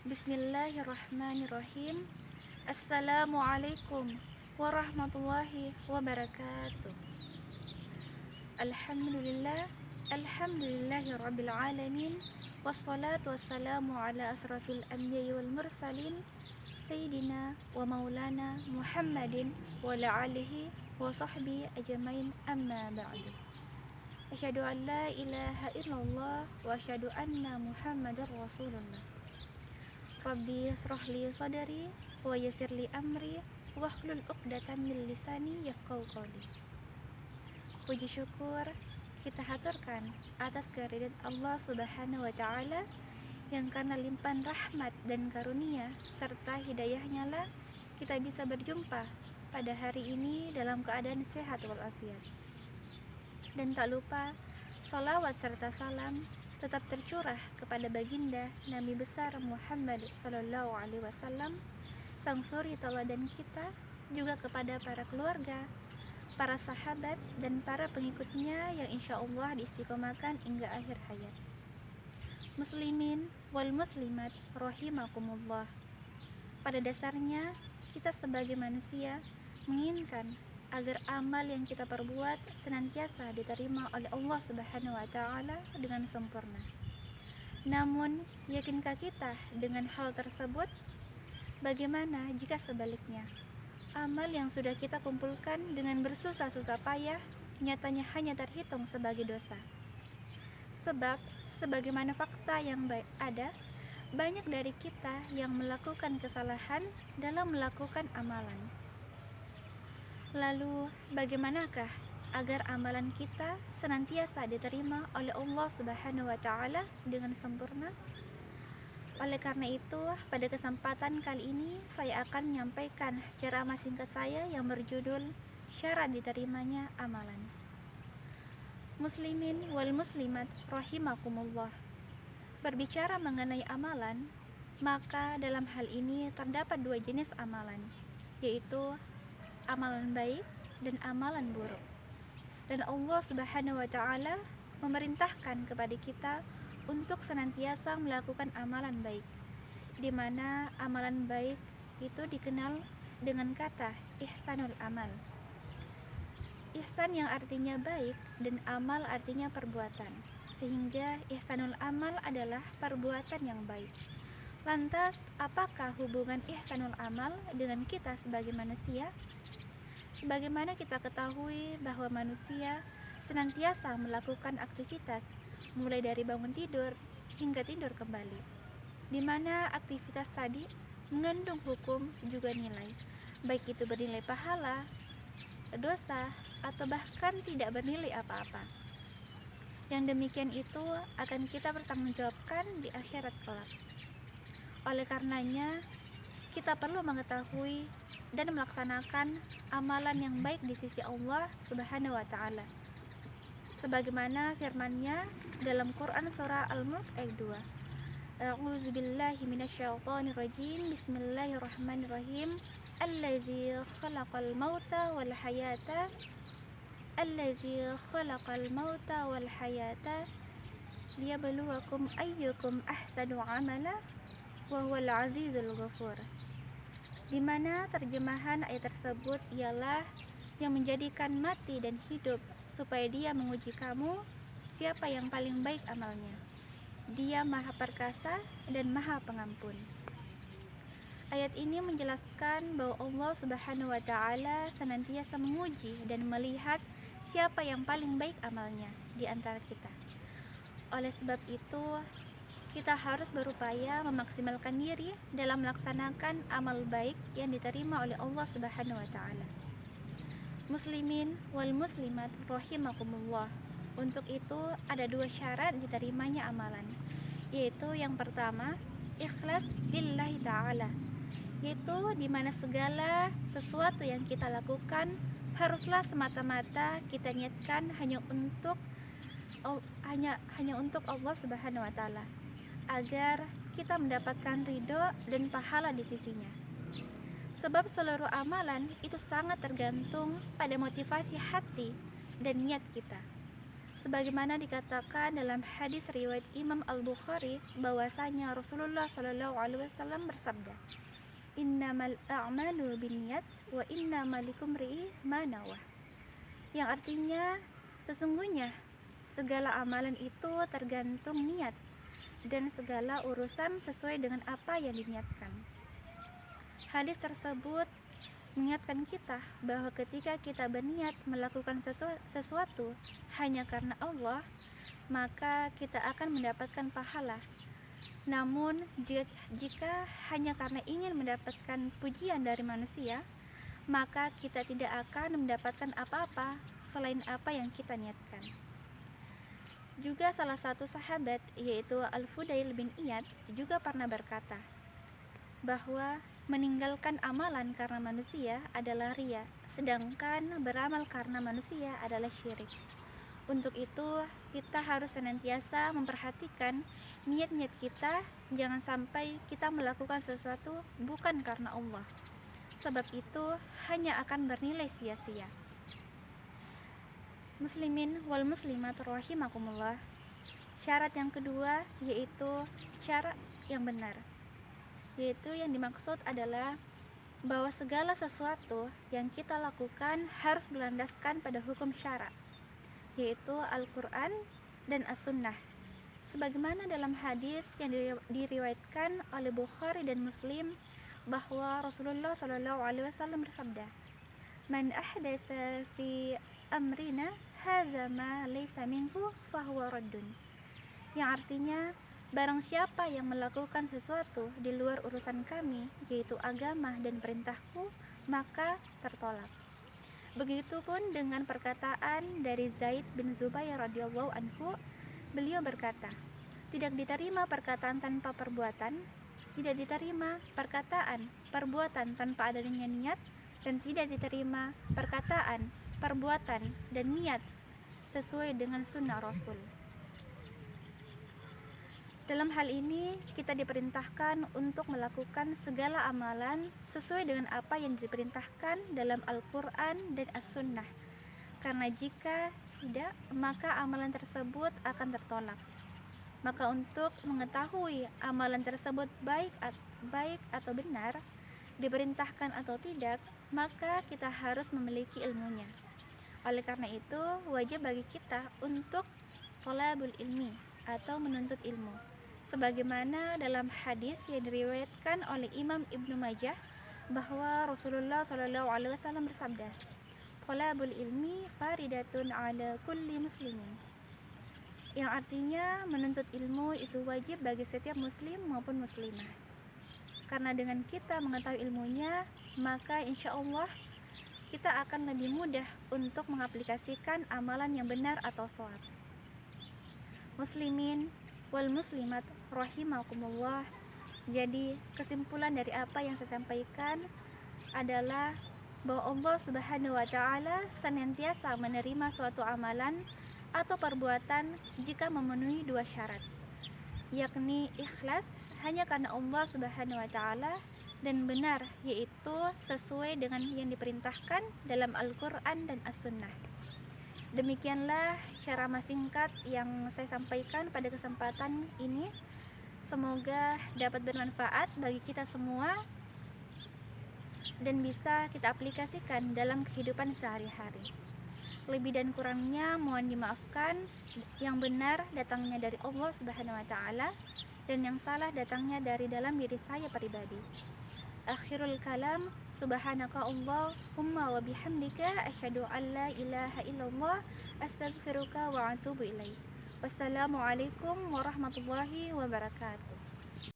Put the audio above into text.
Bismillahirrahmanirrahim. Assalamualaikum warahmatullahi wabarakatuh. Alhamdulillah, alhamdulillahirabbil alamin. Wassalatu wassalamu ala asrafil anbiya'i wal mursalin sayyidina wa maulana Muhammadin wa ala alihi wa sahbihi ajmain, amma ba'du. Asyhadu an la ilaha illallah wa asyhadu anna Muhammadar Rasulullah. Rabbi shrahli sadri wa yassirli amri wahlul 'uqdatam min lisani yafqahu qawli. Puji syukur kita haturkan atas kehadirat Allah Subhanahu wa taala yang karena limpahan rahmat dan karunia serta hidayahnya lah kita bisa berjumpa pada hari ini dalam keadaan sehat walafiat. Dan tak lupa salawat serta salam tetap tercurah kepada baginda Nabi besar Muhammad sallallahu alaihi wasallam, sang suri teladan kita, juga kepada para keluarga, para sahabat dan para pengikutnya yang insya Allah diistiqomahkan hingga akhir hayat. Muslimin wal muslimat rahimakumullah. Pada dasarnya kita sebagai manusia menginginkan agar amal yang kita perbuat senantiasa diterima oleh Allah Subhanahu wa taala dengan sempurna. Namun, yakinkah kita dengan hal tersebut? Bagaimana jika sebaliknya? Amal yang sudah kita kumpulkan dengan bersusah-susah payah nyatanya hanya terhitung sebagai dosa. Sebab sebagaimana fakta yang ada, banyak dari kita yang melakukan kesalahan dalam melakukan amalan. Lalu, bagaimanakah agar amalan kita senantiasa diterima oleh Allah Subhanahu wa taala dengan sempurna? Oleh karena itu, pada kesempatan kali ini saya akan menyampaikan ceramah singkat saya yang berjudul Syarat Diterimanya Amalan. Muslimin wal muslimat rahimakumullah. Berbicara mengenai amalan, maka dalam hal ini terdapat dua jenis amalan, yaitu amalan baik dan amalan buruk. Dan Allah Subhanahu wa taala memerintahkan kepada kita untuk senantiasa melakukan amalan baik, di mana amalan baik itu dikenal dengan kata ihsanul amal. Ihsan yang artinya baik dan amal artinya perbuatan, sehingga ihsanul amal adalah perbuatan yang baik. Lantas, apakah hubungan ihsanul amal dengan kita sebagai manusia? Sebagaimana kita ketahui bahwa manusia senantiasa melakukan aktivitas mulai dari bangun tidur hingga tidur kembali, di mana aktivitas tadi mengandung hukum juga nilai, baik itu bernilai pahala, dosa, atau bahkan tidak bernilai apa-apa. Yang demikian itu akan kita pertanggungjawabkan di akhirat kelak. Oleh karenanya, kita perlu mengetahui dan melaksanakan amalan yang baik di sisi Allah Subhanahu wa taala. Sebagaimana firman-Nya dalam Quran surah Al-Mulk ayat 2. A'udzubillahi minasyaitonirrajim. Bismillahirrahmanirrahim. Allazi khalaqal mauta wal hayata. Allazi khalaqal mauta wal hayata liyabluwakum ayyukum ahsanu amala wa huwal azizul ghafur. Di mana terjemahan ayat tersebut ialah yang menjadikan mati dan hidup supaya dia menguji kamu siapa yang paling baik amalnya. Dia Maha Perkasa dan Maha Pengampun. Ayat ini menjelaskan bahwa Allah Subhanahu wa taala senantiasa menguji dan melihat siapa yang paling baik amalnya di antara kita. Oleh sebab itu, kita harus berupaya memaksimalkan diri dalam melaksanakan amal baik yang diterima oleh Allah Subhanahu wa taala. Muslimin wal muslimat rahimakumullah. Untuk itu ada dua syarat diterimanya amalan, yaitu yang pertama, ikhlas lillahi ta'ala, yaitu di mana segala sesuatu yang kita lakukan haruslah semata-mata kita niatkan hanya untuk Allah Subhanahu wa taala, agar kita mendapatkan ridho dan pahala di sisinya. Sebab seluruh amalan itu sangat tergantung pada motivasi hati dan niat kita. Sebagaimana dikatakan dalam hadis riwayat Imam Al-Bukhari bahwasanya Rasulullah Shallallahu alaihi wasallam bersabda, "Innamal a'malu binniyat wa innamal likumri'i ma nawah." Yang artinya sesungguhnya segala amalan itu tergantung niat dan segala urusan sesuai dengan apa yang diniatkan. Hadis tersebut mengingatkan kita bahwa ketika kita berniat melakukan sesuatu hanya karena Allah, maka kita akan mendapatkan pahala. Namun jika hanya karena ingin mendapatkan pujian dari manusia, maka kita tidak akan mendapatkan apa-apa selain apa yang kita niatkan. Juga salah satu sahabat, yaitu Al-Fudail bin Iyad, juga pernah berkata bahwa meninggalkan amalan karena manusia adalah riya, sedangkan beramal karena manusia adalah syirik. Untuk itu, kita harus senantiasa memperhatikan niat-niat kita, jangan sampai kita melakukan sesuatu bukan karena Allah. Sebab itu hanya akan bernilai sia-sia. Muslimin wal muslimat rahimakumullah. Syarat yang kedua yaitu cara yang benar. Yaitu yang dimaksud adalah bahwa segala sesuatu yang kita lakukan harus berlandaskan pada hukum syara, yaitu Al-Quran dan As-Sunnah. Sebagaimana dalam hadis yang diriwayatkan oleh Bukhari dan Muslim bahwa Rasulullah Shallallahu alaihi wasallam bersabda, "Man ahdasa fi amrina hadza ma laysa minhu fahuwa raddun." Yang artinya, barang siapa yang melakukan sesuatu di luar urusan kami, yaitu agama dan perintahku, maka tertolak. Begitupun dengan perkataan dari Zaid bin Zubair radhiyallahu anhu, beliau berkata, "Tidak diterima perkataan tanpa perbuatan, tidak diterima perbuatan tanpa adanya niat, dan tidak diterima perkataan, perbuatan, dan niat sesuai dengan sunnah Rasul." Dalam hal ini, kita diperintahkan untuk melakukan segala amalan sesuai dengan apa yang diperintahkan dalam Al-Quran dan As-Sunnah. Karena jika tidak, maka amalan tersebut akan tertolak. Maka untuk mengetahui amalan tersebut baik atau benar, diperintahkan atau tidak, maka kita harus memiliki ilmunya. Oleh karena itu, wajib bagi kita untuk thalabul ilmi atau menuntut ilmu. Sebagaimana dalam hadis yang diriwayatkan oleh Imam Ibnu Majah bahwa Rasulullah Shallallahu alaihi wasallam bersabda, "Thalabul ilmi faridatun ala kulli muslimin." Yang artinya menuntut ilmu itu wajib bagi setiap muslim maupun muslimah. Karena dengan kita mengetahui ilmunya, maka insya Allah kita akan lebih mudah untuk mengaplikasikan amalan yang benar atau shawab. Muslimin wal muslimat rahimakumullah. Jadi kesimpulan dari apa yang saya sampaikan adalah bahwa Allah Subhanahu wa taala senantiasa menerima suatu amalan atau perbuatan jika memenuhi dua syarat, yakni ikhlas hanya karena Allah Subhanahu wa taala dan benar, yaitu sesuai dengan yang diperintahkan dalam Al-Quran dan As-Sunnah. Demikianlah cara singkat yang saya sampaikan pada kesempatan ini. Semoga dapat bermanfaat bagi kita semua dan bisa kita aplikasikan dalam kehidupan sehari-hari. Lebih dan kurangnya mohon dimaafkan. Yang benar datangnya dari Allah Subhanahu wa taala dan yang salah datangnya dari dalam diri saya pribadi. Akhirul kalam, subhanaka Allahumma wa bihamdika asyhadu an la ilaha illallah astaghfiruka wa atubu ilaik. Wassalamualaikum warahmatullahi wabarakatuh.